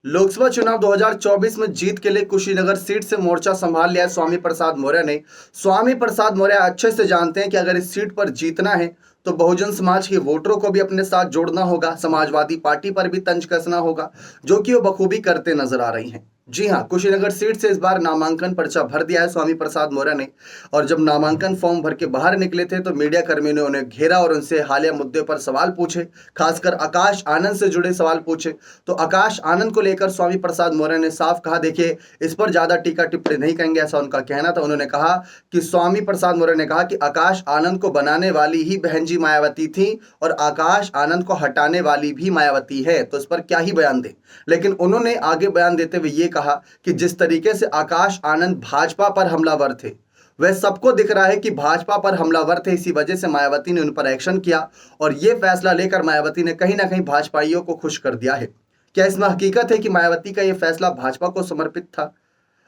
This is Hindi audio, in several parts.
लोकसभा चुनाव 2024 में जीत के लिए कुशीनगर सीट से मोर्चा संभाल लिया है स्वामी प्रसाद मौर्य ने। स्वामी प्रसाद मौर्य अच्छे से जानते हैं कि अगर इस सीट पर जीतना है तो बहुजन समाज के वोटरों को भी अपने साथ जोड़ना होगा, समाजवादी पार्टी पर भी तंज कसना होगा, जो कि वो बखूबी करते नजर आ रही हैं। जी हां, कुशीनगर सीट से इस बार नामांकन पर्चा भर दिया है स्वामी प्रसाद मौर्य ने। और जब नामांकन फॉर्म भर के बाहर निकले थे तो मीडिया कर्मियों ने उन्हें घेरा और उनसे हालिया मुद्दे पर सवाल पूछे, खासकर आकाश आनंद से जुड़े सवाल पूछे। तो आकाश आनंद को लेकर स्वामी प्रसाद मौर्य ने साफ कहा, देखिए इस पर ज्यादा टीका टिप्पणी नहीं करेंगे, ऐसा उनका कहना था। उन्होंने कहा कि स्वामी प्रसाद मौर्य ने कहा कि आकाश आनंद को बनाने वाली ही बहन जी मायावती थी और आकाश आनंद को हटाने वाली भी मायावती है, तो इस पर क्या ही बयान दें। लेकिन उन्होंने आगे बयान देते हुए ये कहा कि जिस तरीके से आकाश आनंद भाजपा पर हमलावर थे, वह सबको दिख रहा है कि भाजपा पर हमलावर थे, इसी वजह से मायावती ने उन पर एक्शन किया और यह फैसला लेकर मायावती ने कहीं ना कहीं भाजपाइयों को खुश कर दिया है। क्या इसमें हकीकत है कि मायावती का यह फैसला भाजपा को समर्पित था?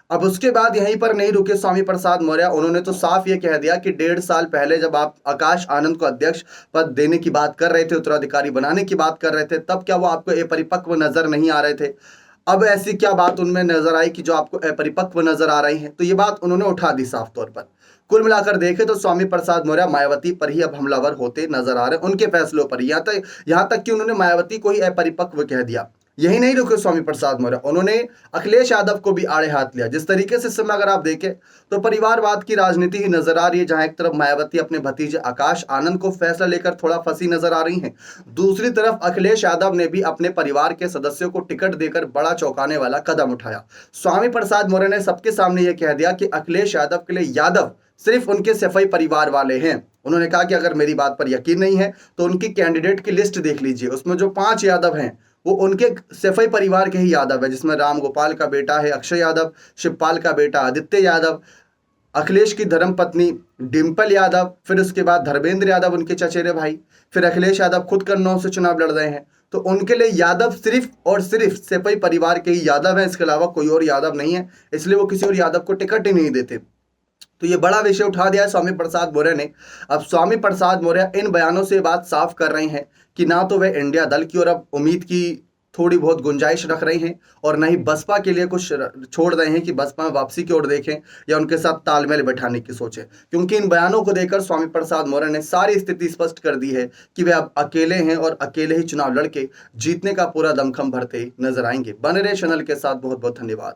अब उसके बाद यहीं पर नहीं रुके स्वामी प्रसाद मौर्य, उन्होंने तो साफ ये कह दिया कि 1.5 साल पहले जब आप आकाश आनंद को अध्यक्ष पद देने की बात कर रहे थे, उत्तराधिकारी बनाने की बात कर रहे थे, तब क्या वो आपको अपरिपक्व नजर नहीं आ रहे थे? अब ऐसी क्या बात उनमें नजर आई कि जो आपको अपरिपक्व नजर आ रही है? तो ये बात उन्होंने उठा दी साफ तौर पर। कुल मिलाकर देखें तो स्वामी प्रसाद मौर्य मायावती पर ही अब हमलावर होते नजर आ रहे हैं, उनके फैसलों पर। यहाँ तक कि उन्होंने मायावती को ही अपरिपक्व कह दिया। यही नहीं रुके स्वामी प्रसाद मौर्य, उन्होंने अखिलेश यादव को भी आड़े हाथ लिया। जिस तरीके से इस समय अगर आप देखें तो परिवारवाद की राजनीति ही नजर आ रही है, जहां एक तरफ मायावती अपने भतीजे आकाश आनंद को फैसला लेकर थोड़ा फंसी नजर आ रही हैं, दूसरी तरफ अखिलेश यादव ने भी अपने परिवार के सदस्यों को टिकट देकर बड़ा चौंकाने वाला कदम उठाया। स्वामी प्रसाद मौर्य ने सबके सामने यह कह दिया कि अखिलेश यादव के लिए यादव सिर्फ उनके सफाई परिवार वाले हैं। उन्होंने कहा कि अगर मेरी बात पर यकीन नहीं है तो उनकी कैंडिडेट की लिस्ट देख लीजिए, उसमें जो 5 यादव हैं वो उनके सफाई परिवार के ही यादव है, जिसमें राम गोपाल का बेटा है अक्षय यादव, शिवपाल का बेटा आदित्य यादव, अखिलेश की धर्मपत्नी डिंपल यादव, फिर उसके बाद धर्मेंद्र यादव उनके चचेरे भाई, फिर अखिलेश यादव खुद कन्नौज से चुनाव लड़ रहे हैं। तो उनके लिए यादव सिर्फ और सिर्फ सपई परिवार के ही यादव हैं, इसके अलावा कोई और यादव नहीं है, इसलिए वो किसी और यादव को टिकट ही नहीं देते। तो ये बड़ा विषय उठा दिया है स्वामी प्रसाद मौर्य ने। अब स्वामी प्रसाद मौर्य इन बयानों से बात साफ कर रहे हैं कि ना तो वह इंडिया दल की ओर अब उम्मीद की थोड़ी बहुत गुंजाइश रख रहे हैं और ना ही बसपा के लिए कुछ छोड़ रहे हैं कि बसपा में वापसी की ओर देखें या उनके साथ तालमेल बैठाने की सोचें। क्योंकि इन बयानों को देकर स्वामी प्रसाद मौर्य ने सारी स्थिति स्पष्ट कर दी है कि वे अब अकेले हैं और अकेले ही चुनाव लड़के जीतने का पूरा दमखम भरते नजर आएंगे। बने रहे चैनल के साथ, बहुत बहुत धन्यवाद।